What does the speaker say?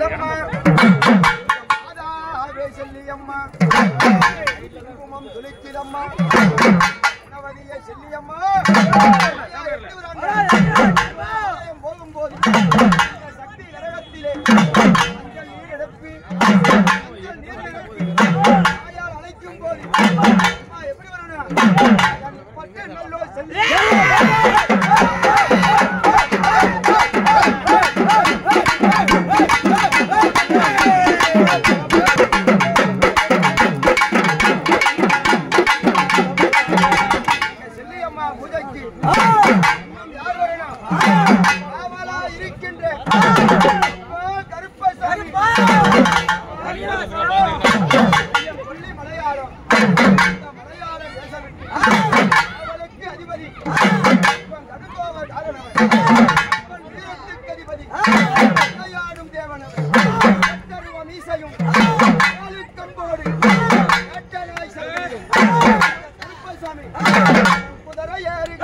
துளிக்குதம்மா மாதாவே செல்லியம்மா குங்குமம் துளிக்குதம்மா கணவதிய செல்லியம்மா போகும்போது சக்தி நரகத்திலே மஞ்சள் நீர் எடுப்பி தாயால் அழைக்கும் போது எப்படி வரணும் பட்டு நல்லோ செல்லி செல்லியம்மா பூஜைக்கு யார் வரணும் காவலா இருக்கின்ற கருப்பசாமி கொல்லி மலையாளம் மலையாள தேசம் விட்டு அவளுக்கு அதிபதி கடுத்தோவ காரணவன் வீரத்துக்கு அதிபதி விளையாடும் தேவனவன் மீசையும் கம்போடு கருப்பசாமி குதிரை ஏறி